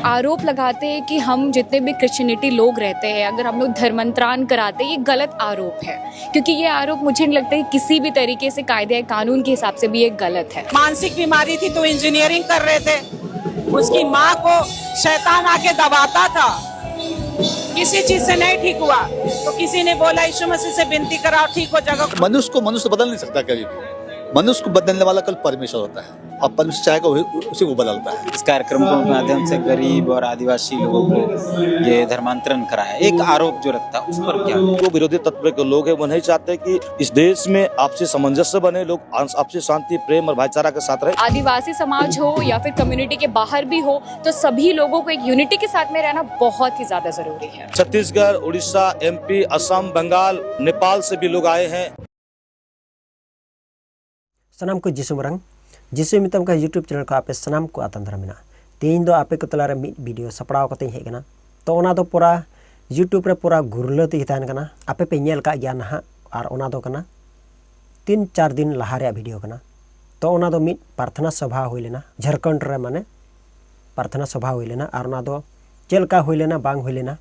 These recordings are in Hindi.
आरोप लगाते हैं कि हम जितने भी क्रिश्चियनिटी लोग रहते हैं, अगर हम लोग धर्मांतरण कराते हैं, ये गलत आरोप है। क्योंकि ये आरोप मुझे नहीं लगता है किसी भी तरीके से कायदे कानून के हिसाब से भी ये गलत है। मानसिक बीमारी थी तो इंजीनियरिंग कर रहे थे, उसकी माँ को शैतान आके दबाता था, किसी चीज से नहीं ठीक हुआ तो किसी ने बोला यीशु मसीह से विनती कराओ ठीक हो जाएगा। मनुष्य को मनुष्य बदल नहीं सकता कभी भी। मनुष्य को बदलने वाला कल परमेश्वर होता है और परमेश्वर चाहेगा उसी को बदलता है। इस कार्यक्रम के माध्यम से गरीब और आदिवासी लोगों को ये धर्मांतरण कराया, एक आरोप जो रखता है उस पर क्या? जो विरोधी तत्व के लोग हैं वो नहीं चाहते कि इस देश में आपसी सामंजस्य बने, लोग आपसी शांति, प्रेम और भाईचारा के साथ रहे। आदिवासी समाज हो या फिर कम्युनिटी के बाहर भी हो, तो सभी लोगों को एक यूनिटी के साथ में रहना बहुत ही ज्यादा जरूरी है। छत्तीसगढ़, उड़ीसा, MP, असम, बंगाल, नेपाल से भी लोग आए हैं। सनाम को जिसु मरंग जिसु मितम का यूट्यूब चैनल को आपे सनाम को आतन धरमिना तेन दो आपे को तलारे मिड वीडियो सपड़ाव कते हेज कना तो ओना दो पूरा यूट्यूब रे पूरा गुरलो ती तान कना आपे पे नेल का गया नहा और ओना दो कना 3-4 दिन लहा रे वीडियो कना तो ओना दो मिड प्रार्थना सभा होई लेना झारखंड रे माने प्रार्थना सभा होई लेना और ओना दो चेलका होई लेना बांग होई लेना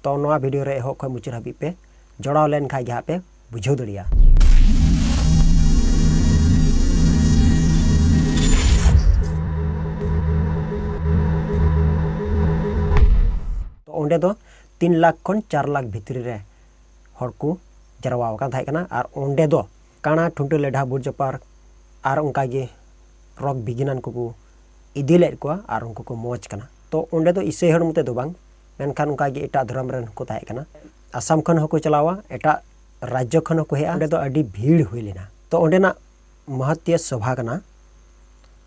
तो नोआ वीडियो रे हो खय मुचर हबी पे जोड़ाव लेन खा गया पे बुझो दड़िया। ओंडे दो 3 लाख खन 4 लाख भितरी रे हर को जरवाव का थाई कना और ओंडे दो काना ठुंटू लेढ़ा बुरजपार और उनका गे रॉक बिगिनन को इदी लेट को और उनको को मोच कना तो ओंडे दो इसे हर मते दो बांग मेनखान उनका गे एटा धर्म रन को थाई कना असम खन हको चलावा एटा राज्य खन को हे ओंडे दो अडी भीड़ हुई लेना तो ओंडे ना महत्य सभा कना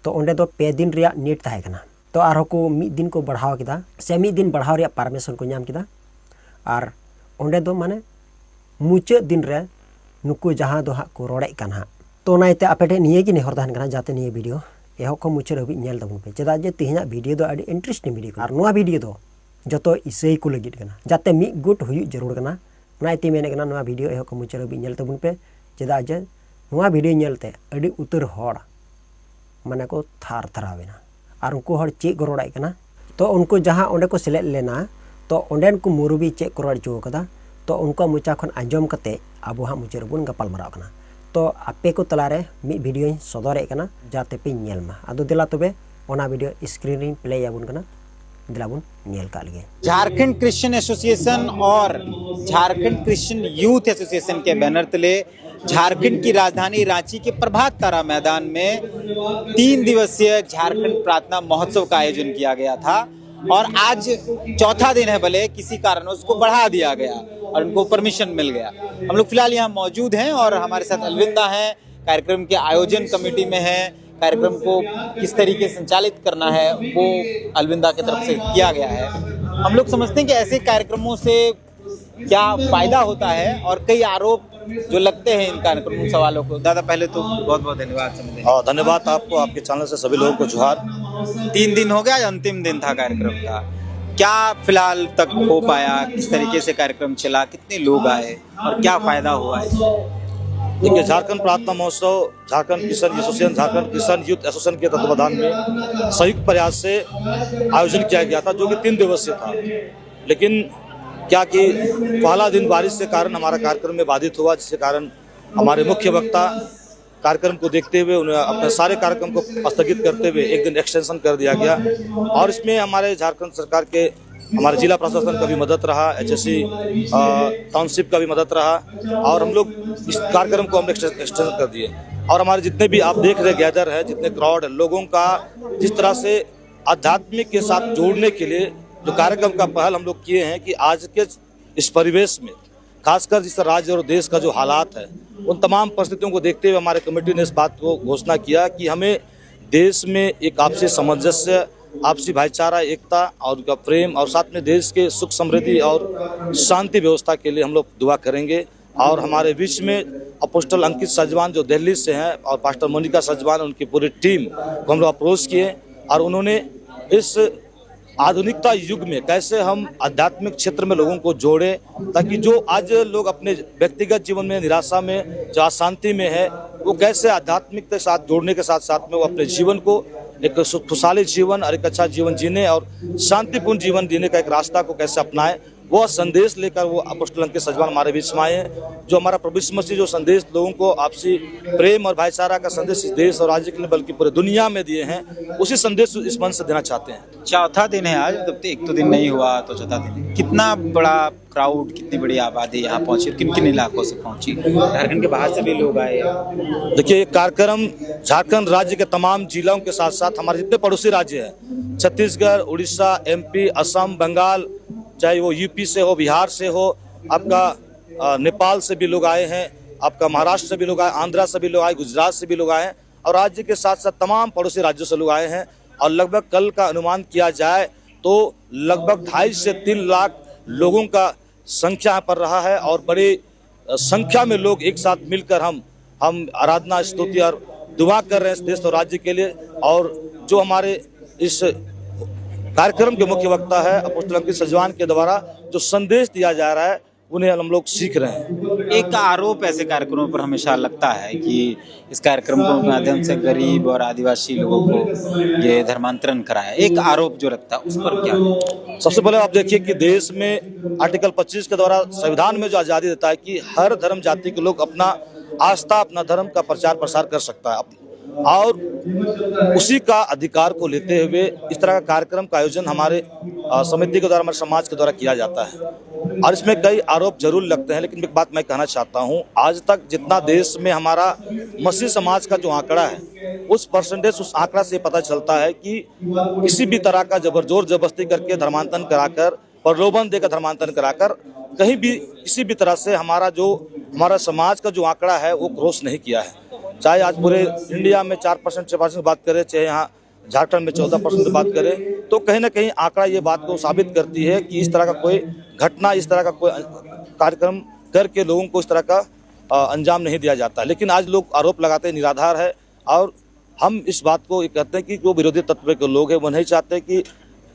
तो ओंडे दो 2 दिन रिया नीट थाई कना तो आर को मिद दिन को बढ़ाव किदा से मिद दिन बढ़ाव रे परमिशन को नाम किदा और ओंडे दो माने मुचाद दिन रे नुकु जहां दो हा को रोड़े कना तो नाइते आपेटे निये कि नेहर दान कना जाते निये वीडियो एहो को मुचाद हबी नेल दबन पे चेदा जे तिहिना वीडियो दो अडी इंटरेस्टिंग वीडियो और नोआ वीडियो दो जतो इसई को लगित कना जाते मि गुट हुयु जरूर कना नाइते मेने कना नोआ वीडियो एहो को मुचाद हबी नेल दबन पे चेदा जे नोआ वीडियो नेलते अडी उतर होड़ माने को थार थरावेना और उनको हर चे को रोड़ाई कना तो उनको जहाँ ओंडे को सेलेक्ट लेना तो ओंडेन को मुरुबी चे को रोड़ चो कदा तो उनको मुचा खन आंजम कते अब हाँ मुचे रबुन गपाल मराव कना तो आपे को तलारे मी वीडियो सदरे कना जाते पे नेल मा आदो दिला तबे ओना वीडियो स्क्रीन रे प्ले याबुन कना दिलाबुन नेल का लगे। झारखंड क्रिश्चियन एसोसिएशन और झारखंड क्रिश्चियन यूथ एसोसिएशन के बैनर तले झारखंड की राजधानी रांची के प्रभात तारा मैदान में 3 दिवसीय झारखंड प्रार्थना महोत्सव का आयोजन किया गया था और आज चौथा दिन है, भले किसी कारण उसको बढ़ा दिया गया और उनको परमिशन मिल गया। हम लोग फिलहाल यहाँ मौजूद हैं और हमारे साथ अलविंदा हैं, कार्यक्रम के आयोजन कमेटी में हैं। कार्यक्रम को किस तरीके से संचालित करना है वो अलविंदा की तरफ से किया गया है। हम लोग समझते हैं कि ऐसे कार्यक्रमों से क्या फायदा होता है और कई आरोप जो लगते हैं इन कार्यक्रमों सवालों को। दादा पहले तो बहुत बहुत धन्यवाद। धन्यवाद आपको, आपके चैनल से सभी लोगों को जोहार। 3 दिन हो गया, अंतिम दिन था कार्यक्रम का, क्या फिलहाल तक हो पाया, किस तरीके से कार्यक्रम चला, कितने लोग आए और क्या फायदा हुआ है? देखिए, झारखंड प्रार्थना महोत्सव Jharkhand Christian association, Jharkhand Christian youth association के तत्वावधान में संयुक्त प्रयास से आयोजन किया गया था, जो कि 3 दिवसीय था। लेकिन क्या कि पहला दिन बारिश के कारण हमारा कार्यक्रम में बाधित हुआ, जिसके कारण हमारे मुख्य वक्ता कार्यक्रम को देखते हुए उन्हें अपने सारे कार्यक्रम को स्थगित करते हुए 1 दिन एक्सटेंशन कर दिया गया। और इसमें हमारे झारखंड सरकार के हमारे जिला प्रशासन का भी मदद रहा, HSC टाउनशिप का भी मदद रहा और हम लोग इस कार्यक्रम को हमने एक्सटेंशन कर दिए। और हमारे जितने भी आप देख रहे गैदर है, जितने क्राउड है, लोगों का जिस तरह से आध्यात्मिक के साथ जोड़ने के लिए जो कार्यक्रम का पहल हम लोग किए हैं कि आज के इस परिवेश में खासकर जिस राज्य और देश का जो हालात है, उन तमाम परिस्थितियों को देखते हुए हमारे कमेटी ने इस बात को घोषणा किया कि हमें देश में एक आपसी सामंजस्य, आपसी भाईचारा, एकता और उनका प्रेम और साथ में देश के सुख समृद्धि और शांति व्यवस्था के लिए हम लोग दुआ करेंगे। और हमारे बीच में अपोस्टल अंकित सजवान जो दिल्ली से हैं और पास्टर मोनिका सजवान, उनकी पूरी टीम को हम लोग अप्रोच किए और उन्होंने इस आधुनिकता युग में कैसे हम आध्यात्मिक क्षेत्र में लोगों को जोड़ें, ताकि जो आज लोग अपने व्यक्तिगत जीवन में निराशा में, जो अशांति में है, वो कैसे आध्यात्मिक के साथ जोड़ने के साथ साथ में वो अपने जीवन को एक खुशहाली जीवन और एक अच्छा जीवन जीने और शांतिपूर्ण जीवन जीने का एक रास्ता को कैसे अपनाएं, वो संदेश लेकर वो अपोस्तल अंकित सजवान हमारे बीच में आए हैं। जो हमारा प्रभु यीशु मसीह जो संदेश लोगों को आपसी प्रेम और भाईचारा का संदेश इस देश और राज्य के लिए बल्कि पूरे दुनिया में दिए हैं, उसी संदेश इस मंच से देना चाहते हैं। चौथा दिन है आज, तब एक तो दिन नहीं हुआ तो चौथा दिन। कितना बड़ा क्राउड, कितनी बड़ी आबादी यहाँ पहुंची, किन किन इलाकों से पहुंची? झारखंड के बाहर से भी लोग आए। देखिए, कार्यक्रम झारखंड राज्य के तमाम जिलों के साथ साथ हमारे जितने पड़ोसी राज्य हैं, छत्तीसगढ़, उड़ीसा, MP, असम, बंगाल, चाहे वो UP से हो, बिहार से हो, आपका नेपाल से भी लोग आए हैं, आपका महाराष्ट्र से भी लोग आए, आंध्रा से भी लोग आए, गुजरात से भी लोग आए हैं और राज्य के साथ साथ तमाम पड़ोसी राज्यों से लोग आए हैं। और लगभग कल का अनुमान किया जाए तो लगभग 2.5 से 3 लाख लोगों का संख्या यहाँ पर रहा है और बड़ी संख्या में लोग एक साथ मिलकर हम आराधना, स्तुति और दुआ कर रहे हैं इस देश और राज्य के लिए। और जो हमारे इस कार्यक्रम के मुख्य वक्ता है अपोस्तल अंकित सजवान के द्वारा जो संदेश दिया जा रहा है, उन्हें हम लोग सीख रहे हैं। एक आरोप ऐसे कार्यक्रमों पर हमेशा लगता है कि इस कार्यक्रम के माध्यम से गरीब और आदिवासी लोगों को ये धर्मांतरण कराया, एक आरोप जो लगता है उस पर क्या? सबसे पहले आप देखिए कि देश में आर्टिकल 25 के द्वारा संविधान में जो आज़ादी देता है कि हर धर्म जाति के लोग अपना आस्था, अपना धर्म का प्रचार प्रसार कर सकता है, और उसी का अधिकार को लेते हुए इस तरह का कार्यक्रम का आयोजन हमारे समिति के द्वारा, हमारे समाज के द्वारा किया जाता है। और इसमें कई आरोप जरूर लगते हैं, लेकिन एक बात मैं कहना चाहता हूं, आज तक जितना देश में हमारा मसीह समाज का जो आंकड़ा है, उस परसेंटेज, उस आंकड़ा से पता चलता है कि किसी भी तरह का जोर जबरदस्ती करके धर्मांतरण कराकर, प्रलोभन देकर धर्मांतरण कराकर कहीं भी किसी भी तरह से हमारा समाज का जो आंकड़ा है वो क्रॉस नहीं किया है। चाहे आज पूरे इंडिया में 4% 6% की बात करें, चाहे यहाँ झारखंड में 14% की बात करें, तो कहीं ना कहीं आंकड़ा ये बात को साबित करती है कि इस तरह का कोई घटना, इस तरह का कोई कार्यक्रम करके लोगों को इस तरह का अंजाम नहीं दिया जाता। लेकिन आज लोग आरोप लगाते हैं, निराधार है। और हम इस बात को ये कहते हैं कि जो विरोधी तत्व के लोग हैं वो नहीं चाहते कि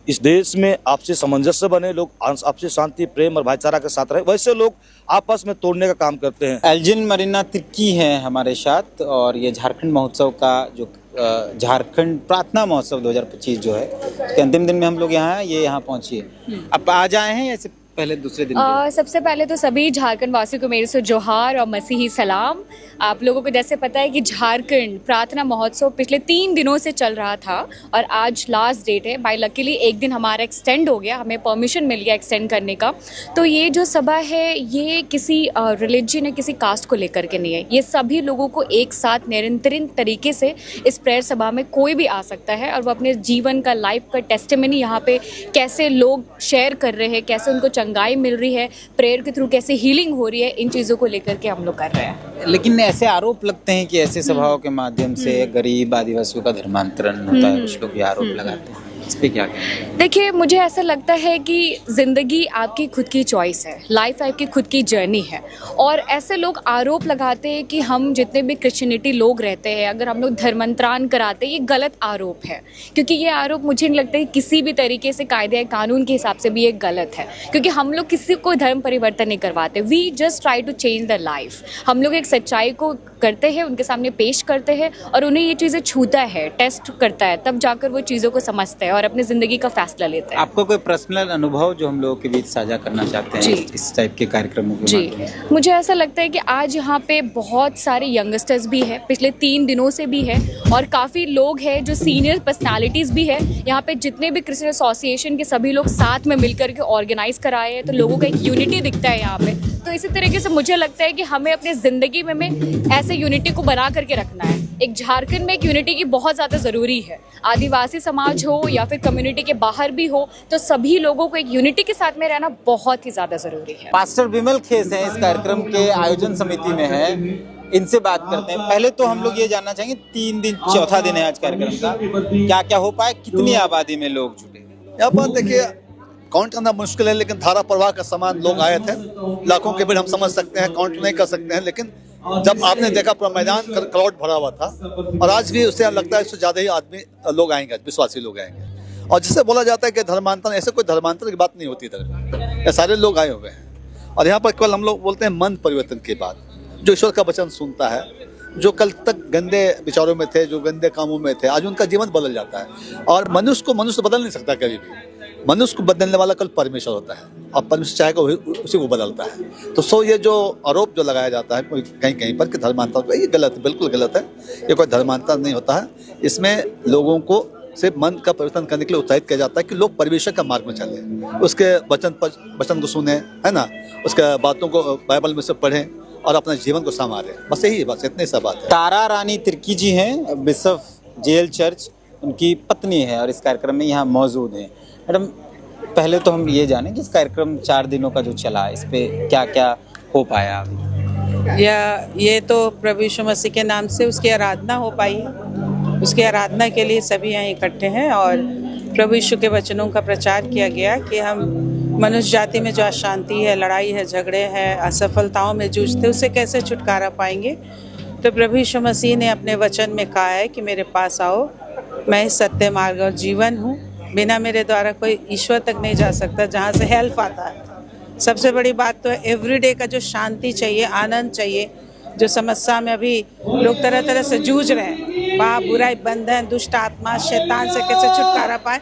इस देश में आपसी सामंजस्य बने, लोग आपसी शांति, प्रेम और भाईचारा के साथ रहे, वैसे लोग आपस में तोड़ने का काम करते हैं। एल्जिन मरीना तिर्की हैं हमारे साथ, और ये झारखंड महोत्सव का जो झारखंड प्रार्थना महोत्सव 2025 जो है, उसके अंतिम दिन में हम लोग यहाँ हैं, ये यहाँ पहुँची है। अब आज आए हैं या इससे पहले दूसरे दिन? सबसे पहले तो सभी झारखंड वासियों को मेरे से जोहार और मसीही सलाम। आप लोगों को जैसे पता है कि झारखंड प्रार्थना महोत्सव पिछले 3 दिनों से चल रहा था और आज लास्ट डेट है। बाय लकीली एक दिन हमारा एक्सटेंड हो गया, हमें परमिशन मिल गया एक्सटेंड करने का। तो ये जो सभा है ये किसी रिलीजन या किसी कास्ट को लेकर के नहीं है, ये सभी लोगों को एक साथ निरंतरीन तरीके से इस प्रेयर सभा में कोई भी आ सकता है और वो अपने जीवन का, लाइफ का टेस्टिमनी यहाँ पे कैसे लोग शेयर कर रहे हैं, कैसे उनको चंगाई मिल रही है, प्रेयर के थ्रू कैसे हीलिंग हो रही है, इन चीज़ों को लेकर के हम लोग कर रहे हैं। लेकिन ऐसे आरोप लगते हैं कि ऐसे सभाओं के माध्यम से गरीब आदिवासियों का धर्मांतरण होता है, कुछ लोग ये आरोप लगाते हैं, इस पे क्या कहना? देखिए, मुझे ऐसा लगता है कि ज़िंदगी आपकी खुद की चॉइस है, लाइफ आपकी खुद की जर्नी है। और ऐसे लोग आरोप लगाते हैं कि हम जितने भी क्रिश्चियनिटी लोग रहते हैं, अगर हम लोग धर्मांतरण कराते हैं, ये गलत आरोप है। क्योंकि ये आरोप मुझे नहीं लगता है किसी भी तरीके से कायदे कानून के हिसाब से भी ये गलत है, क्योंकि हम लोग किसी को धर्म परिवर्तन नहीं करवाते। We just try to change the life. हम लोग एक सच्चाई को करते हैं, उनके सामने पेश करते हैं और उन्हें ये चीज़ें छूता है, टेस्ट करता है, तब जाकर वो चीज़ों को समझते हैं और अपनी ज़िंदगी का फैसला लेते हैं। आपको कोई पर्सनल अनुभव जो हम लोगों के बीच साझा करना चाहते हैं इस टाइप के कार्यक्रमों के जी? मुझे ऐसा लगता है कि आज यहाँ पे बहुत सारे यंगस्टर्स भी हैं, पिछले 3 दिनों से भी है, और काफ़ी लोग हैं जो सीनियर पर्सनालिटीज़ भी है। यहाँ पे जितने भी क्रिश्चियन एसोसिएशन के सभी लोग साथ में मिलकर के ऑर्गेनाइज कराए हैं, तो लोगों का एक यूनिटी दिखता है यहाँ पे। तो इसी तरीके से मुझे लगता है कि हमें अपनी ज़िंदगी में ऐसे यूनिटी को बना करके रखना है। एक झारखंड में एक यूनिटी की बहुत ज़्यादा ज़रूरी है। आदिवासी समाज हो या फिर कम्युनिटी के बाहर भी हो, तो सभी लोगों को एक यूनिटी के साथ में रहना बहुत ही ज़्यादा ज़रूरी है। पास्टर विमल खेस हैं, इस कार्यक्रम के आयोजन समिति में है, इनसे बात करते हैं। पहले तो हम लोग ये जानना चाहेंगे, 3 दिन, चौथा दिन है आज कार्यक्रम का, क्या क्या हो पाए, कितनी आबादी में लोग जुटे? यहाँ पर देखिए, काउंट करना मुश्किल है, लेकिन धारा प्रवाह का समान लोग आए थे। लाखों के भीड़ हम समझ सकते हैं, काउंट नहीं कर सकते हैं, लेकिन जब आपने देखा पूरा मैदान क्राउड भरा हुआ था, और आज भी उससे लगता है इससे ज़्यादा ही आदमी लोग आएंगे, विश्वासी लोग आएंगे। और जिससे बोला जाता है कि धर्मांतरण, ऐसे कोई धर्मांतरण की बात नहीं होती इधर। ये सारे लोग आए हुए हैं और यहाँ पर केवल हम लोग बोलते हैं मन परिवर्तन की बात। जो ईश्वर का वचन सुनता है, जो कल तक गंदे विचारों में थे, जो गंदे कामों में थे, आज उनका जीवन बदल जाता है। और मनुष्य को मनुष्य बदल नहीं सकता कभी भी। मनुष्य को बदलने वाला कल परमेश्वर होता है और परमेश्वर चाहेगा उसी को बदलता है। तो ये जो आरोप जो लगाया जाता है कहीं कहीं पर कि धर्मांतर, ये गलत है, बिल्कुल गलत है। ये कोई धर्मांतर नहीं होता है। इसमें लोगों को सिर्फ मन का परिवर्तन करने के लिए उत्साहित किया जाता है कि लोग परमेश्वर का मार्ग में चलें, उसके वचन को सुने, है ना, उसके बातों को बाइबल में से पढ़ें और अपने जीवन को संवारें। बस यही बस इतनी सा बात है। तारा रानी तिर्की जी हैं, बिशप जेल चर्च, उनकी पत्नी है और इस कार्यक्रम में यहाँ मौजूद हैं। मैडम, पहले तो हम ये जानें कि इस कार्यक्रम 4 दिनों का जो चला, इस पे क्या क्या हो पाया अभी? ये तो प्रभु यीशु मसीह के नाम से उसकी आराधना हो पाई है। उसकी आराधना के लिए सभी यहाँ इकट्ठे हैं और प्रभु यीशु के वचनों का प्रचार किया गया कि हम मनुष्य जाति में जो अशांति है, लड़ाई है, झगड़े हैं, असफलताओं में जूझते, उससे कैसे छुटकारा पाएंगे। तो प्रभु यीशु मसीह ने अपने वचन में कहा है कि मेरे पास आओ, मैं सत्य, मार्ग और जीवन हूँ। बिना मेरे द्वारा कोई ईश्वर तक नहीं जा सकता, जहाँ से हेल्प आता है। सबसे बड़ी बात तो एवरीडे का जो शांति चाहिए, आनंद चाहिए, जो समस्या में अभी लोग तरह तरह से जूझ रहे हैं, पाप, बुराई, बंधन, दुष्ट आत्मा, शैतान से कैसे छुटकारा पाए।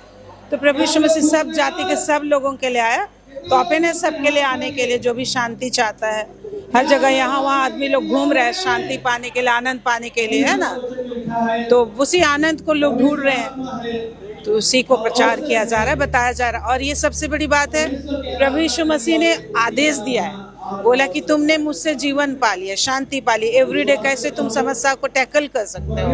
तो प्रभु यीशु मसीह सब जाति के सब लोगों के लिए आया। तो अपने सबके लिए आने के लिए, जो भी शांति चाहता है, हर जगह यहाँ वहाँ आदमी लोग घूम रहे हैं शांति पाने के लिए, आनंद पाने के लिए, है ना। तो उसी आनंद को लोग ढूंढ रहे हैं, तो उसी को प्रचार किया जा रहा है, बताया जा रहा है। और ये सबसे बड़ी बात है, प्रभु यीशु मसीह ने आदेश दिया है, बोला कि तुमने मुझसे जीवन पा लिया, शांति पा ली। एवरीडे कैसे तुम समस्या को टैकल कर सकते हो,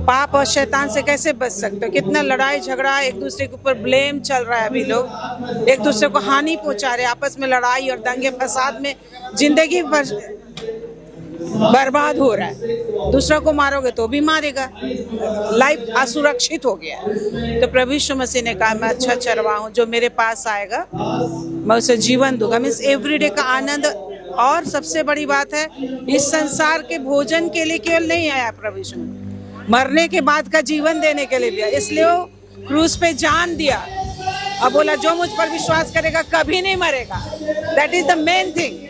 पाप और शैतान से कैसे बच सकते हो। कितना लड़ाई झगड़ा, एक दूसरे के ऊपर ब्लेम चल रहा है, अभी लोग एक दूसरे को हानि पहुंचा रहे, आपस में लड़ाई और दंगे फसाद में जिंदगी भर बर्बाद हो रहा है। दूसरा को मारोगे तो भी मारेगा, लाइफ असुरक्षित हो गया। तो प्रभु यीशु मसीह ने कहा, मैं अच्छा चरवाहा हूँ, जो मेरे पास आएगा मैं उसे जीवन दूंगा। मीन्स एवरीडे का आनंद। और सबसे बड़ी बात है, इस संसार के भोजन के लिए केवल नहीं आया प्रभु यीशु, मरने के बाद का जीवन देने के लिए भी आया। इसलिए वो क्रूस पे जान दिया। अब बोला, जो मुझ पर विश्वास करेगा कभी नहीं मरेगा। That is the main thing.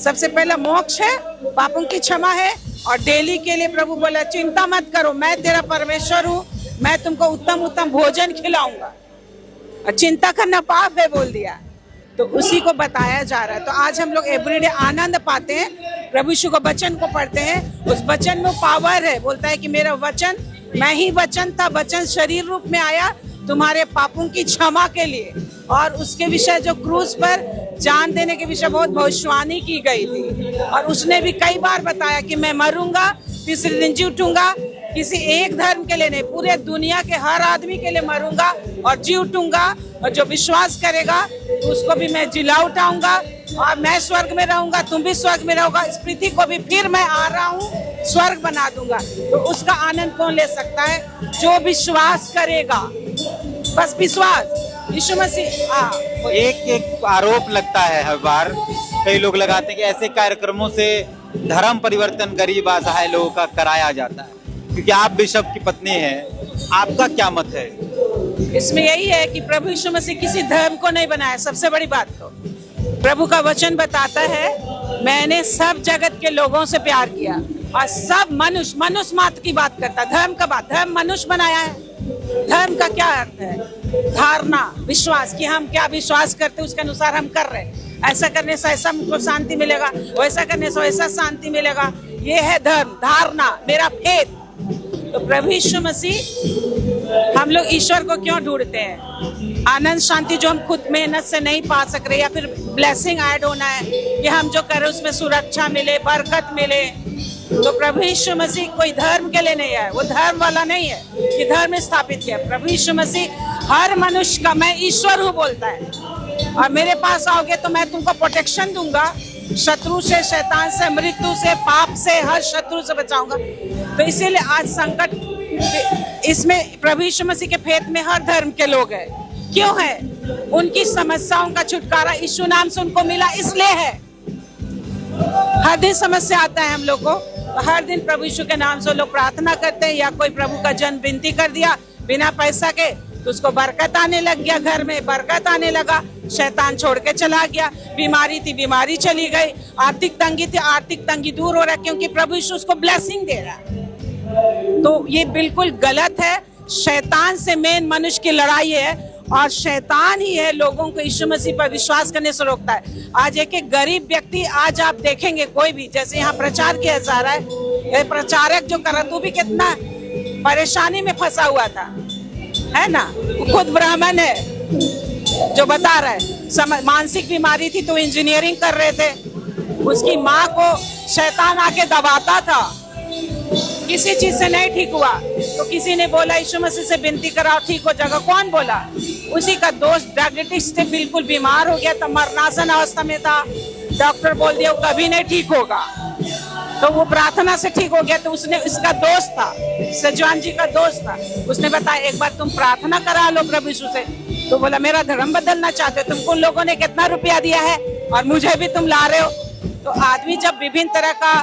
सबसे पहला मोक्ष है, पापों की क्षमा है, और डेली के लिए प्रभु बोला, चिंता मत करो, मैं तेरा परमेश्वर हूँ, मैं तुमको उत्तम उत्तम भोजन खिलाऊंगा। और चिंता करना पाप है बोल दिया। तो उसी को बताया जा रहा है। तो आज हम लोग एवरीडे आनंद पाते हैं, प्रभु यीशु को वचन को पढ़ते हैं। उस वचन में पावर है। बोलता है कि मेरा वचन, मैं ही वचन था, वचन शरीर रूप में आया तुम्हारे पापों की क्षमा के लिए। और उसके विषय जो क्रूस पर जान देने के विषय बहुत भविष्यवाणी की गई थी। और उसने भी कई बार बताया कि मैं मरूंगा, तीसरे दिन जी उठूंगा। किसी एक धर्म के लिए नहीं, पूरे दुनिया के हर आदमी के लिए मरूंगा और जी उठूंगा। और जो विश्वास करेगा उसको भी मैं जिला उठाऊंगा। और मैं स्वर्ग में रहूंगा, तुम भी स्वर्ग में रहोगा। इस पृथ्वी को भी फिर मैं आ रहा हूँ, स्वर्ग बना दूंगा। तो उसका आनंद कौन ले सकता है? जो विश्वास करेगा, बस विश्वास। यीशु मसीह एक आरोप लगता है हर बार, कई लोग लगाते हैं कि ऐसे कार्यक्रमों से धर्म परिवर्तन गरीब असहाय लोगों का कराया जाता है। क्योंकि आप बिशप की पत्नी हैं, आपका क्या मत है? इसमें यही है कि प्रभु यीशु मसीह किसी धर्म को नहीं बनाया। सबसे बड़ी बात तो प्रभु का वचन बताता है, मैंने सब जगत के लोगों से प्यार किया। और सब मनुष्य मात्र की बात करता, धर्म का बात, धर्म मनुष्य बनाया है। धर्म का क्या अर्थ है? धारणा, विश्वास, कि हम क्या विश्वास करते उसके अनुसार हम कर रहे हैं। ऐसा करने से ऐसा हमको शांति मिलेगा, वैसा करने से वैसा शांति मिलेगा। ये है धर्म, धारणा, मेरा फेथ। तो प्रभु यीशु मसीह, हम लोग ईश्वर को क्यों ढूंढते हैं? आनंद शांति जो हम खुद मेहनत से नहीं पा सक रहे, या फिर ब्लेसिंग ऐड होना है कि हम जो कर रहे हैं उसमें सुरक्षा मिले, बरकत मिले। तो प्रभु यीशु मसीह कोई धर्म के लिए नहीं है, वो धर्म वाला नहीं है कि धर्म स्थापित किया। प्रभु यीशु मसीह हर मनुष्य का मैं ईश्वर हूँ बोलता है। और मेरे पास आओगे तो मैं तुमको प्रोटेक्शन दूंगा, शत्रु से, शैतान से, मृत्यु से, पाप से, हर शत्रु से बचाऊंगा। तो इसीलिए आज संकट इसमें प्रभु यीशु मसीह के फेथ में हर धर्म के लोग हैं। क्यों है? उनकी समस्याओं का छुटकारा यीशु नाम से उनको मिला, इसलिए है। हर दिन समस्या आता है हम लोग को, तो हर दिन प्रभु यीशु के नाम से लोग प्रार्थना करते हैं, या कोई प्रभु का जन्म विनती कर दिया बिना पैसा के, तो उसको बरकत आने लग गया, घर में बरकत आने लगा, शैतान छोड़ के चला गया। बीमारी थी, बीमारी चली गई। आर्थिक तंगी थी, आर्थिक तंगी दूर हो रहा है, क्योंकि प्रभु यीशु उसको ब्लेसिंग दे रहा है। तो ये बिल्कुल गलत है। शैतान से मेन मनुष्य की लड़ाई है, और शैतान ही है लोगों को यीशु मसीह पर विश्वास करने से रोकता है। आज एक गरीब व्यक्ति, आज आप देखेंगे कोई भी, जैसे यहाँ प्रचार किया जा रहा है, प्रचारक जो कर रहा, तू भी कितना परेशानी में फंसा हुआ था, है ना। खुद ब्राह्मण है जो बता रहा है, मानसिक बीमारी थी तो इंजीनियरिंग कर रहे थे, उसकी माँ को शैतान आके दबाता था, किसी चीज से नहीं ठीक हुआ, तो किसी ने बोला यीशु मसीह से विनती कराओ ठीक हो जाएगा। कौन बोला? उसी का दोस्त डायबिटीज से बिल्कुल बीमार हो गया था, मरणासन अवस्था में था, डॉक्टर बोल दिया वो कभी नहीं ठीक होगा, तो वो प्रार्थना से ठीक हो गया। तो उसने, इसका दोस्त था, सजवान जी का दोस्त था, उसने बताया एक बार तुम प्रार्थना करा लो प्रभु यीशु से। तो बोला मेरा धर्म बदलना चाहते हो, तुमको लोगों ने कितना रुपया दिया है और मुझे भी तुम ला रहे हो। तो आदमी जब विभिन्न तरह का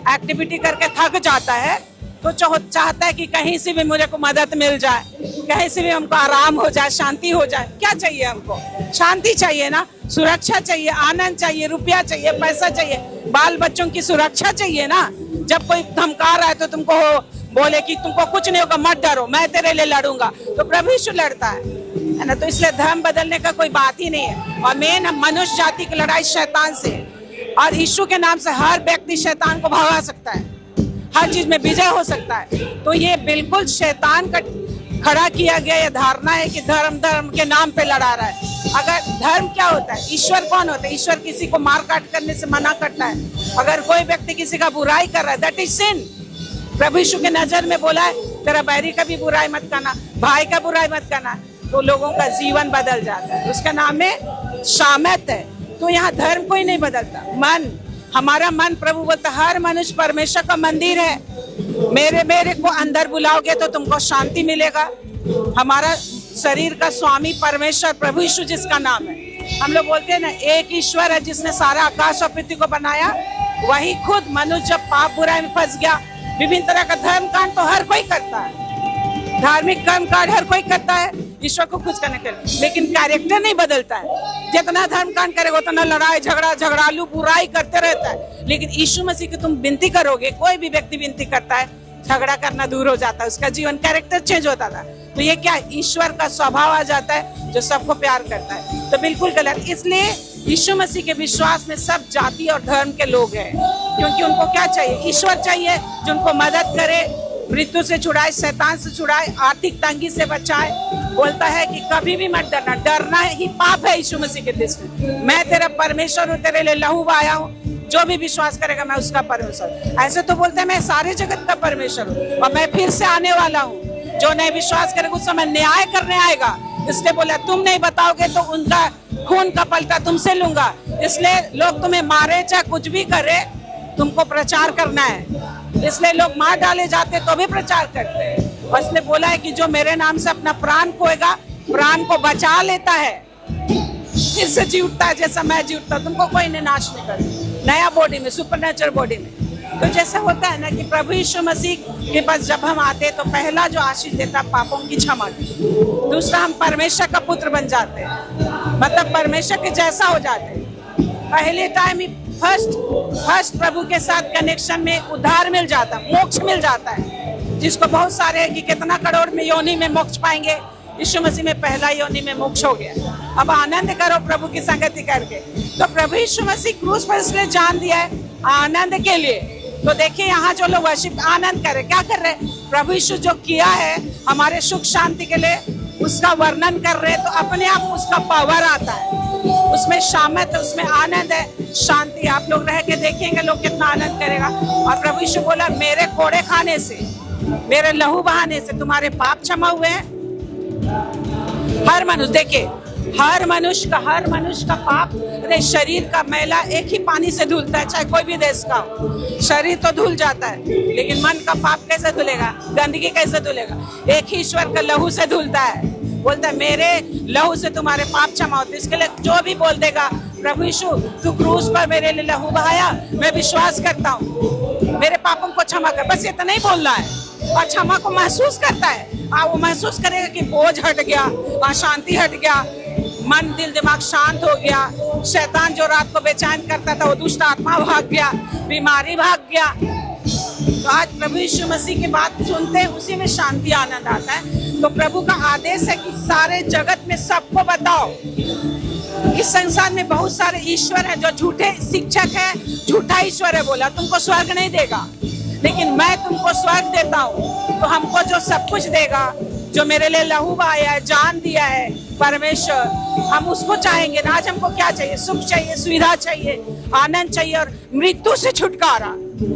एक्टिविटी करके थक जाता है तो चाहता है कि कहीं से भी मुझे को मदद मिल जाए, कहीं से भी हमको आराम हो जाए, शांति हो जाए। क्या चाहिए हमको? शांति चाहिए ना, सुरक्षा चाहिए, आनंद चाहिए, रुपया चाहिए, पैसा चाहिए, बाल बच्चों की सुरक्षा चाहिए ना। जब कोई धमका रहा है तो तुमको बोले कि तुमको कुछ नहीं होगा, मत डरो, मैं तेरे लिए लड़ूंगा, तो प्रभु यीशु लड़ता है ना। तो इसलिए धर्म बदलने का कोई बात ही नहीं है। और मेन मनुष्य जाति की लड़ाई शैतान से, और यीशु के नाम से हर व्यक्ति शैतान को भगा सकता है, हर चीज में विजय हो सकता है। तो ये बिल्कुल शैतान का खड़ा किया गया ये धारणा है कि धर्म के नाम पे लड़ा रहा है। अगर धर्म क्या होता है? ईश्वर कौन होता है? ईश्वर किसी को मार काट करने से मना करता है। अगर कोई व्यक्ति किसी का बुराई कर रहा है, दैट इज सिन। प्रभु यीशु के नजर में बोला है तेरा बैरी का भी बुराई मत करना, भाई का बुराई मत करना, तो लोगों का जीवन बदल जाता है। उसका नाम है शामत है। तो यहाँ धर्म कोई नहीं बदलता, मन, हमारा मन, प्रभु बोलता हर मनुष्य परमेश्वर का मंदिर है, मेरे को अंदर बुलाओगे तो तुमको शांति मिलेगा। हमारा शरीर का स्वामी परमेश्वर प्रभु यीशु जिसका नाम है, हम लोग बोलते हैं ना एक ईश्वर है जिसने सारा आकाश और पृथ्वी को बनाया, वही खुद मनुष्य जब पाप बुराई में फंस गया, विभिन्न तरह का धर्म कांड तो हर कोई करता है, धार्मिक कर्म कांड हर कोई करता है ईश्वर को खुश करने के लिए, लेकिन कैरेक्टर नहीं बदलता है। जितना धर्म कांड करेगा उतना लड़ाई झगड़ालू बुराई करते रहता है। लेकिन यीशु मसीह की तुम विनती करोगे, कोई भी व्यक्ति विनती करता है, झगड़ा करना दूर हो जाता है, उसका जीवन कैरेक्टर चेंज होता था। तो ये क्या, ईश्वर का स्वभाव आ जाता है जो सबको प्यार करता है। तो बिल्कुल गलत। इसलिए यीशु मसीह के विश्वास में सब जाति और धर्म के लोग हैं, क्योंकि उनको क्या चाहिए? ईश्वर चाहिए जो उनको मदद करे, मृत्यु से छुड़ाए, शैतान से छुड़ाए, आर्थिक तंगी से बचाए। बोलता है कि कभी भी मत डरना, डरना ही पाप है यीशु मसीह के दृष्टि में। मैं तेरा परमेश्वर हूँ, तेरे लिए लहू बहाया हूँ, जो भी विश्वास करेगा मैं उसका परमेश्वर। ऐसे तो बोलते हैं मैं सारे जगत का परमेश्वर हूँ और मैं फिर से आने वाला हूँ, जो नहीं विश्वास करेगा उस समय न्याय करने आएगा। इसलिए बोला तुम नहीं बताओगे तो उनका खून का पलटा तुमसे लूंगा। इसलिए लोग तुम्हें मारे चाहे कुछ भी करे, तुमको प्रचार करना है। इसलिए लोग मार डाले जाते तो भी प्रचार करते हैं। और इसलिए बोला है कि जो मेरे नाम से अपना प्राण खोएगा, प्राण को बचा लेता है, फिर से जी उठता है जैसा मैं जी उठता हूँ। तुमको कोई ने नाश नहीं कर, नया बॉडी में, सुपरनेचुरल बॉडी में। तो जैसा होता है ना कि प्रभु यीशु मसीह के पास जब हम आते हैं तो पहला जो आशीष देता है पापों की क्षमा, दूसरा हम परमेश्वर का पुत्र बन जाते हैं, मतलब परमेश्वर के जैसा हो जाते हैं। पहले टाइम ही फर्स्ट प्रभु के साथ कनेक्शन में उद्धार मिल जाता है, मोक्ष मिल जाता है, जिसको बहुत सारे कि कितना करोड़ में योनि में मोक्ष पाएंगे। यीशु मसीह में पहला योनि में मोक्ष हो गया। अब आनंद करो प्रभु की संगति करके। तो प्रभु यीशु मसीह क्रूस पर इसलिए जान दिया है आनंद के लिए। तो देखिए यहाँ जो लोग वर्शिप आनंद कर रहे, क्या कर रहे? प्रभु यीशु जो किया है हमारे सुख शांति के लिए, उसका वर्णन कर रहे, तो अपने आप उसका पावर आता है, उसमें शामत है, उसमें आनंद है, शांति। आप लोग रह के देखेंगे लोग कितना आनंद करेगा। और प्रभु यीशु बोला मेरे कोड़े खाने से, मेरे लहू बहाने से तुम्हारे पाप क्षमा हुए हैं। हर मनुष्य, देखिए हर मनुष्य का पाप, अरे शरीर का मैला एक ही पानी से धुलता है, चाहे कोई भी देश का हो। शरीर तो धुल जाता है, लेकिन मन का पाप कैसे धुलेगा? गंदगी कैसे धुलेगा? एक ही ईश्वर का लहू से धुलता है। बोलता है मेरे लहू से तुम्हारे पाप क्षमा होते। इसके लिए जो भी बोल देगा प्रभु यीशु तू क्रूस पर मेरे लिए लहू बहाया, मैं विश्वास करता हूँ, मेरे पापों को क्षमा कर, बस इतना ही बोलना है और क्षमा को महसूस करता है। वो महसूस करेगा कि बोझ हट गया, अशांति हट गया, मन दिल दिमाग शांत हो गया, शैतान जो रात को बेचैन करता था वो दुष्ट आत्मा भाग गया, बीमारी भाग गया। तो आज प्रभु यीशु मसीह की बात सुनते हैं, उसी में शांति आनंद आता है। तो प्रभु का आदेश है कि सारे जगत में सबको बताओ। इस संसार में बहुत सारे ईश्वर हैं जो झूठे शिक्षक है, झूठा ईश्वर है, बोला तुमको स्वर्ग नहीं देगा, लेकिन मैं तुमको स्वर्ग देता हूँ। तो हमको जो सब कुछ देगा, जो मेरे लिए लहू बहाया है, जान दिया है परमेश्वर, हम उसको चाहेंगे ना। आज हमको क्या चाहिए? सुख चाहिए, सुविधा चाहिए, आनंद चाहिए और मृत्यु से छुटकारा।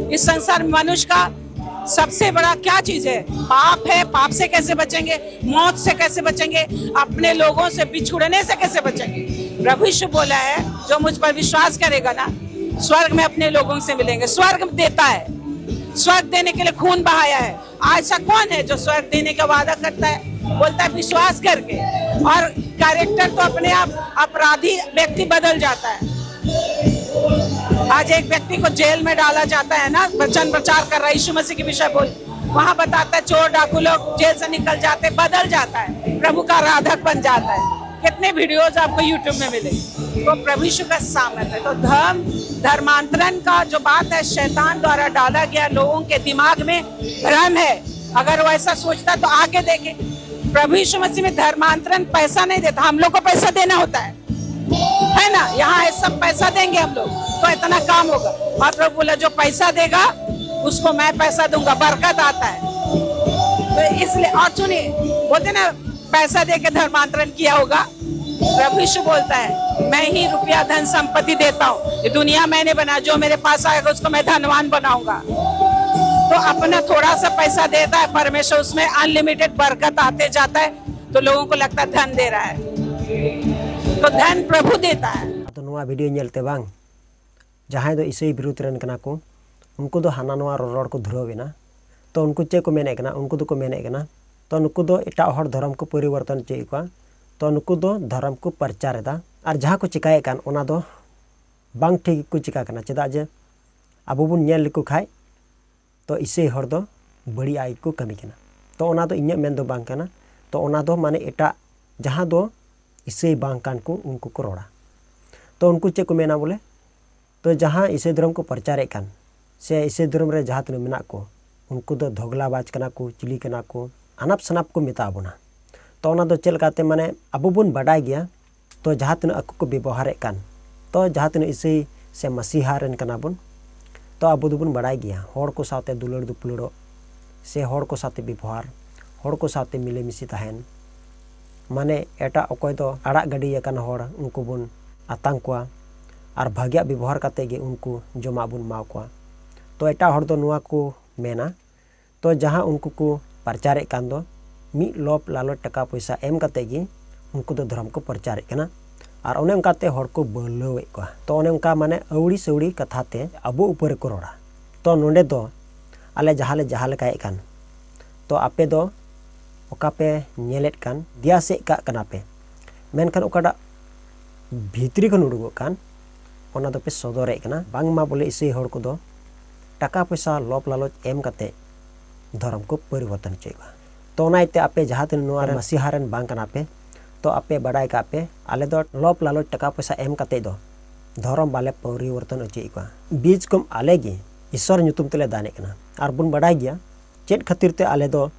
इस संसार में मनुष्य का सबसे बड़ा क्या चीज है? पाप है। पाप से कैसे बचेंगे? मौत से कैसे बचेंगे? अपने लोगों से बिछुड़ने से कैसे बचेंगे? प्रभु यीशु बोला है, जो मुझ पर विश्वास करेगा ना, स्वर्ग में अपने लोगों से मिलेंगे। स्वर्ग देता है, स्वर्ग देने के लिए खून बहाया है। ऐसा कौन है जो स्वर्ग देने का वादा करता है? बोलता है विश्वास करके। और कैरेक्टर तो अपने आप अपराधी व्यक्ति बदल जाता है। आज एक व्यक्ति को जेल में डाला जाता है ना, वचन प्रचार कर रहा है, यीशु मसीह के विषय बोल, वहां बताता है चोर डाकू लोग जेल से निकल जाते, बदल जाता है, प्रभु का आराधक बन जाता है। कितने वीडियोज आपको यूट्यूब में मिले। तो प्रभु यीशु का सामर्थ्य है। तो धर्मांतरण का जो बात है, शैतान द्वारा डाला गया लोगों के दिमाग में भ्रम है। अगर वो ऐसा सोचता तो आगे देखे। प्रभु यीशु मसीह में धर्मांतरण पैसा नहीं देता, हम लोग को पैसा देना होता है ना। यहाँ है सब पैसा देंगे हम लोग तो इतना काम होगा। और प्रभु बोला जो पैसा देगा उसको मैं पैसा दूंगा, बरकत आता है। तो इसलिए और सुनिए, बोलते ना पैसा दे के धर्मांतरण किया होगा। प्रभु यीशु बोलता है मैं ही रुपया धन संपत्ति देता हूँ, ये दुनिया मैंने बना, जो मेरे पास आएगा उसको मैं धनवान बनाऊंगा। तो अपना थोड़ा सा पैसा देता है परमेश्वर, उसमें अनलिमिटेड बरकत आते जाता है। तो लोगों को लगता है धन दे रहा है, तो धन प्रभु देता है। तो नवा वीडियो नेलते बांग जहां दो ईसाई विरुद्ध रन कना को उनको दो हाना नवा रोड को धुरवेना। तो उनको चे को मेने कना, उनको को मेने कना। तो उनको दो एटा हर धर्म को परिवर्तन चे को, तो उनको दो धर्म को प्रचार दा। और जहाँ को चिकाए कान ओना दो बांग ठीक को चिका कना। चेदा जे अबो बुन नेल लिको खाय तो ईसाई हर दो बड़ी आई को कमी कना। तो ओना दो इन्या मेन दो बांग कना। तो ओना दो माने एटा जहाँ दो ईसाई बांग कान को उनको को रोड़ा। तो उनको चे को मेना बोले, तो जहाँ ईसाई धर्म को प्रचारे कान से ईसाई धर्म रे जहाँ तीन मेना को उनको दो धोगलाबाज कना को, चिली कना को, अनाप शनाप को मेता बोना। तो ओना दो चल काते माने अबो बुन बाडाय गया। तो जहाँ तीन अको को व्यवहारे कान, तो जहाँ तीन ईसाई से मसीहा रेन कना बुन, तो अबो दुबुन बाडाय गया हर को साथे दुलड़ दुपलड़ो से हर को साथे व्यवहार, हर को साथे मिले मिसी तहन, माने एटा अकोय दो आड़ा गाड़ी याकन हर उनको बुन आतंक को और भाग्या व्यवहार करते गे उनको जमा बुन माव को। तो एटा हर दो नुआ को मेना। तो जहाँ उनको को प्रचारे कान दो मी लोप लालच टका पैसा एम करते गे उनको दो धर्म को प्रचारे कना। और ओने उनकाते हर को बलवे को। तो ओने उनका माने अवड़ी सवड़ी कथाते अबो ऊपर को रोड़ा। तो नोंडे दो आले जहाँ लेकाए कान, तो आपे दो ओका पे नेलेट कान दिया से का कना पे, मेनखान ओकाडा भीतरी खन उडुगो कान ओना दो पे सदरे कना। बांग मा बोले इसे हर को दो टाका पैसा लोप लालच एम कते धर्म को परिवर्तन चेगा। तो ओनाइते आपे जहाँ तीन नुआ रे मसीहारन बांग कना पे, तो आपे बड़ाई का पे आले दो लोप लालच टाका पैसा एम कते दो धर्म बाले परिवर्तन चेगा। बीज कम आले गे ईश्वर ᱧᱩᱛᱩᱢ तेले दाने कना। और बुन बड़ाई गया चेट खातिर ते आले दो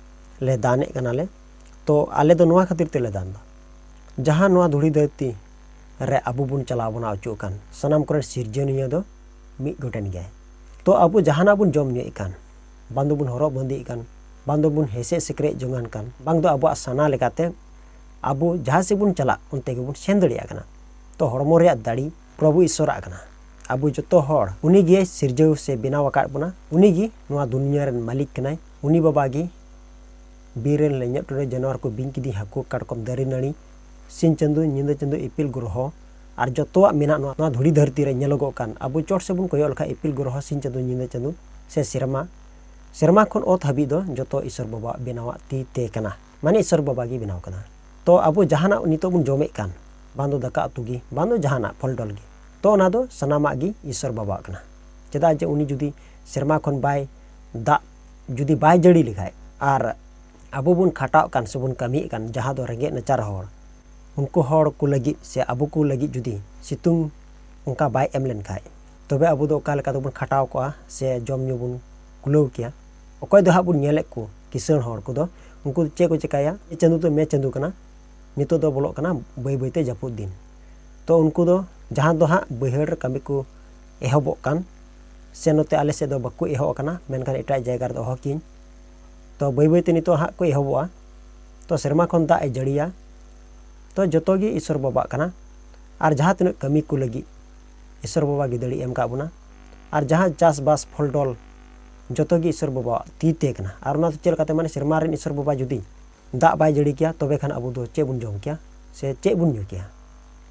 ले दाने कना ले। तो आले दो नुआ खातिर तेले दान दो जहाँ नुआ धुड़ी धरती रे अबो बुन चलाव बना अचो कान सनाम करे सिरजनिया दो मी गोटेन गए। तो अबो जहाना बुन जम न्यू कान बांदो बुन हरो बंदी कान बांदो बुन हेसे सिक्रे जंगान कान बांग दो अबो सना लेकाते अबो जहाँ से बुन चला उनते के बुन सेन दड़िया काना। तो हड़मो रे दाड़ी प्रभु ईश्वर काना। अबो जतो हड़ उनी गे सिरजव से बनाव आकाद बना, उनी गी नुआ दुनिया रेन मालिक कनाय, उनी बाबा गी बीरेन लेnya टुरे जानवर को बिंग किदी हाको काटकम दारी नाड़ी सिन चंदो निंदा चंदो इपिल ग्रह और जतोआ मेना नुआ धुड़ी धरती रे नेलोगो कान। अबो चोट से बुन कोयो लखा इपिल ग्रह सिन चंदो निंदा चंदो से सेरमा खन ओत हाबी दो जतो ईश्वर बाबा बनावा ती ते कना, माने ईश्वर बाबा गी बनाव कना। तो अबो जहाना नितो बुन जमे कान बांदो दाका अतुगी बांदो जहाना फल डल गी, तो ओना दो सनामा गी ईश्वर बाबा कना। चेदा जे उनी जुदी सेरमा खन बाय दा जुदी बाय जड़ी लिखाय और abu bun khatao kan sebun kami kan jaha do renge nacar hor unku hor ku lagi se abu ku lagi judi situng ungka bai emlen kai tobe abu do kal ka bun khatao ko se jom nyu bun kulo kia okoy do ha bun nyelek ku kisan hor ku do unku che ko chekaya chandu to me chandu kana nito do bolok kana bai bai te japut din to unku do jahan do ha bahar kami ku ehobok kan se note ale se do baku eho kana menkan eta jayga do hokin to bai bai te nito ha ko ehoboa to serma khon da e jadiya to joto gi isor baba kana ar jaha tinu kami ku lagi isor baba gi dali em ka buna ar jaha jas bas foldol joto gi isor baba ti te kana ar na chel kate mane serma ren isor baba judi da bai jadi kiya tobe khan abu do che bun jom kiya se che bun nyu kiya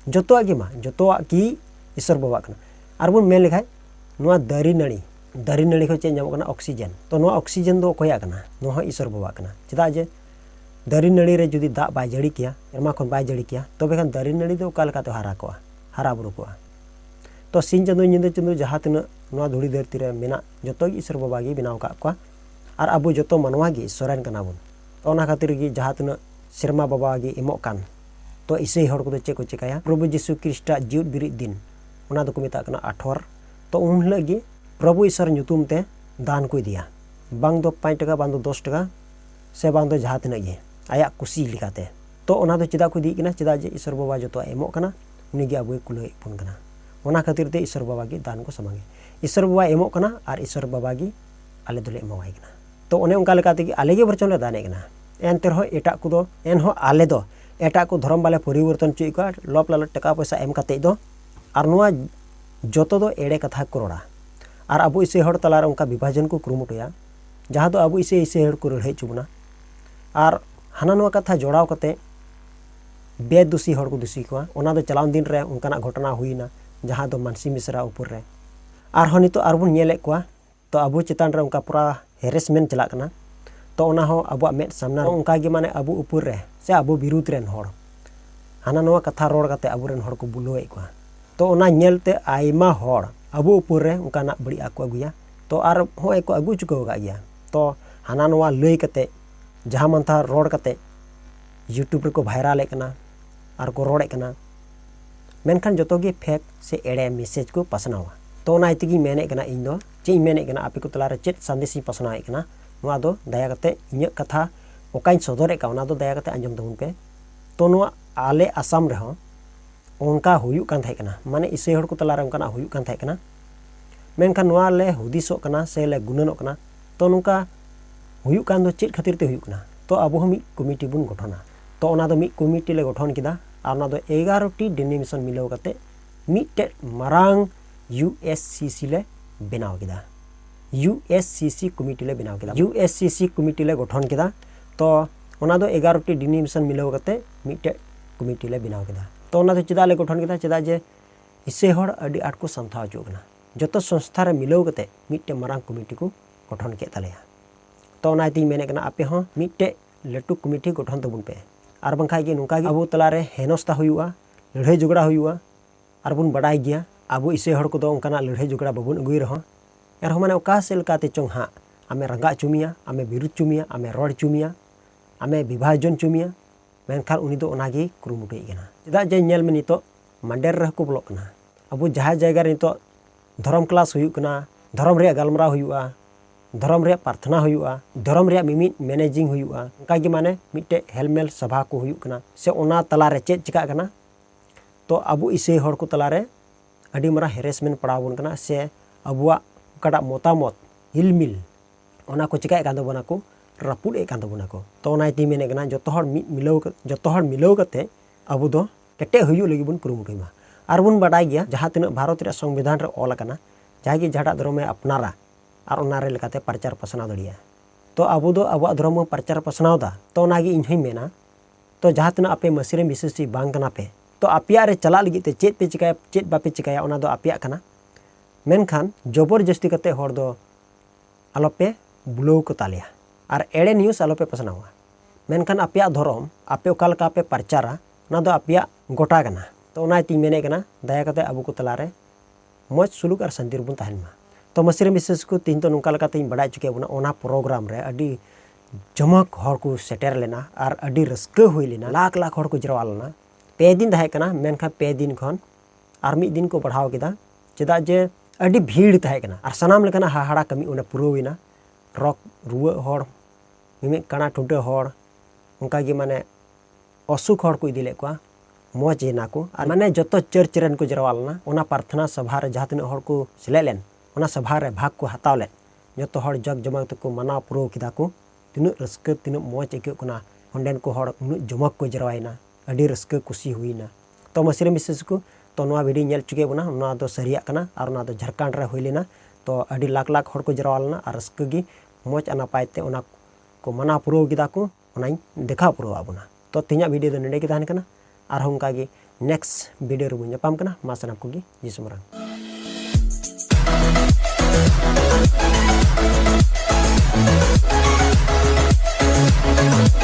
joto gi ma joto ki isor baba kana ar bun men lekhai noa dari nari ko che nyamok kana oxygen to noa oxygen do koya kana noa isor baba kana chida je dari nari re judi da bai jadi kiya serma khon bai jadi kiya tobe khan dari nari do kal ka to hara buru ko to sin chandu nyinde chandu jaha tinu noa dhuri dharti re mena joto gi isor baba gi binaw ka ko ar abu joto manwa gi isoran kana bun ona khatir gi jaha tinu serma baba gi emok kan to isei hor ko che ko chekaya Prabhu Jisu Krista jiut birit din ona do ko meta kana athor to lagi Prabhu Isor nyutum te dan ko dia bang do 5 taka bang do 10 taka se bang do jaha tinu gi aya kusi likate to ona do chida ko di kina chida je isor baba joto emok kana uni gi abu kuloi pun kana ona khatir te isor baba gi dan ko samange isor baba emok kana ar isor baba gi ale dole emawai kana to one onka lekate gi ale ge berchon le dane kana enter ho eta ku do en ho ale do eta ku dhorom bale poriborton chui ko lop lala taka paisa em kate do ar noa joto do ere katha korora ar abu ise hor talar onka bibajan ku kurumutoya jaha do abu ise hor ku rehai chubuna ar hana noa katha jodaw kate बेदुसी हर को दुसी को ओना दो चलान दिन रे उनका घटना हुईना जहाँ दो मानसी मिश्रा ऊपर रे आर हो नितो आरबुन नेले को तो अबु चितान रे उनका पूरा हेरेसमेंट चला कना तो ओना हो अबु मेद सामना उनका गे माने अबु ऊपर रे से अबु विरुद्ध रेन हर हाना नवा कथा रोड कते अबु रेन हर को बुलोए को तो ओना नेलते आइमा हर अबु ऊपर रे उनका ना बड़ी आको अगुया तो आर हो एको अगु चुको गा गया तो हाना नवा लई कते जहाँ मनता रोड कते यूट्यूब रे को वायरल कना और को रोड़े कना मेनखान जतो गे फेक से एड़े मैसेज को पसनावा तो ना इतगी मेने कना इन दो चे मेने कना आपे को तलारे चेत संदेश पसनाए कना नोआ दो दया कते इᱧ कथा ओकाइन सदरे का ओना दो दया कते अंजम दउन पे तो नोआ आले आसाम रे हो उनका हुयु कान थाय कना माने इसे हड़ को तलारे उनका हुयु कान थाय कना मेनखान नोआ ले हुदिसो कना से ले गुननो कना तो नुका हुयु कान दो चेत खातिर ते हुयु कना तो अबो हम कमिटी बुन गठना तो ओना दो मी कमिटी ले गठन किदा और ना दो 11टी डेनिमेशन मिलाव कते मिटे मारांग USCC ले बनाव किदा USCC कमिटी ले बनाव किदा USCC कमिटी ले गठन किदा तो ओना दो 11टी डेनिमेशन मिलाव कते मिटे कमिटी ले बनाव किदा तो ओना दो चिदा ले गठन किदा चिदा जे इसे हड़ अडी आट को संथा जोगना जतो संस्था रे मिलाव कते मिटे मारांग कमिटी को गठन के तालेया तो ओना ती मेने कना आपे हो मिटे लटू कमिटी गठन तबुन पे और बंखा गे नुका अबो तलारे हेनस्ता हुआ लड़ाई झगड़ा हुआ और बुन बड़ाई गया अबो इसे हड़ को दो उनका लड़ाई झगड़ा बाबुन अगुई रहो यार माने ओका सेलकाते चोंग हाँ आमे रंगा चुमिया आमे बिरुद चुमिया आमे रड़ चुमिया आमे विभाजन चुमिया मेनखान उनी दो ओनागे कुरुमुटुई गना चेदा जे नेल में नितो मंडेर रह को ब्लॉक कना अबो जहाँ जगह रे नितो धर्म क्लास हुई कना धर्म रे गलमरा हुआ धर्म रे प्रार्थना हुआ धर्म रे मिमिट मैनेजिंग हुआ उनका गे माने मिटे हेलमेल सभा को हुआ से ओना तलारे चेत चिका कना तो अबु इसे हड़ को तलारे अडी मरा हेरेसमेंट पड़ावन कना से अबुआ कड़ा मोतामत हिलमिल ओना को चिका कांदो बना को रपुड ए कांदो बना को तो ओना ती मेने कना जतो हड़ मिलाव कते अबु दो केटे हुयु लगी बुन कुरुमुटुमा आर बुन बाडाय गया जहाँ तिना भारत रे संविधान रे ऑल कना जहाँ की जहाटा धर्म अपनारा और ओनारे लेकाते प्रचार पसनाव दड़िया तो अबो दो अबो धर्म प्रचार पसनाव दा तो ओनागे इन हई मेना तो जहाँ तना आपे मसीरे विशेषी बांग कना पे तो आपिया रे चला लगी ते चेत पे चिकाया चेत बापे चिकाया ओना दो आपिया कना मेनखान जबरदस्ती कते हर दो आलोपे बुलाव को तालिया और एड़े न्यूज आलोपे पसनावा मेनखान आपिया धर्म आपे ओका लका पे प्रचारा ओना दो आपिया गोटा कना तो ओना ती मेने कना दया कते अबो को तलारे मौज सुलूक और शांति बुन तहन मा तो मसीरे मिसेस को तीन तो नुका लकाते बड़ा चुके बना ओना प्रोग्राम रे अडी जमक हर को सेटर लेना और अडी रस्क हुई लेना लाख लाख हर को जरवा लेना पे दिन तहे कना मेनखा पे दिन खन और मिद दिन को बढ़ाव केदा चेदा जे अडी भीड़ तहे कना और सनाम लेकना हाहाड़ा कमी उना पुरोविना रॉक रुआ हर मिमे कना टुंटे हर उनका के माने असुख हर को इदी ले को मौज एना को और माने जतो चर्च रेन को जरवा लेना उना प्रार्थना सभा रे जहाँ तिना हर को सेले लेन उना सभा रे भाग को हताव लेन जतो हर जग जमक तको मना पुरो किदा को तीन रस्क तीन मौज आइक हंडेन को हर उन जमक को जरवाइना अड़ी रस्क खुशी हुईना तो मसीरे मिसेस को तो नवा वीडियो नेल चुके बना उना दो सरिया कना और उना दो झारखंड रे हुई लेना तो अड़ी लाख लाख हर को जरवा लेना और रस्क गी मौज आना पाइते उना को मना पुरो किदा को उनाई देखा पुरो आबुना तो तिना वीडियो दो नेडे के तहन कना और हमका गी नेक्स्ट वीडियो रे ñapam कना मा सनाम को गी जिसमरang We'll be right back.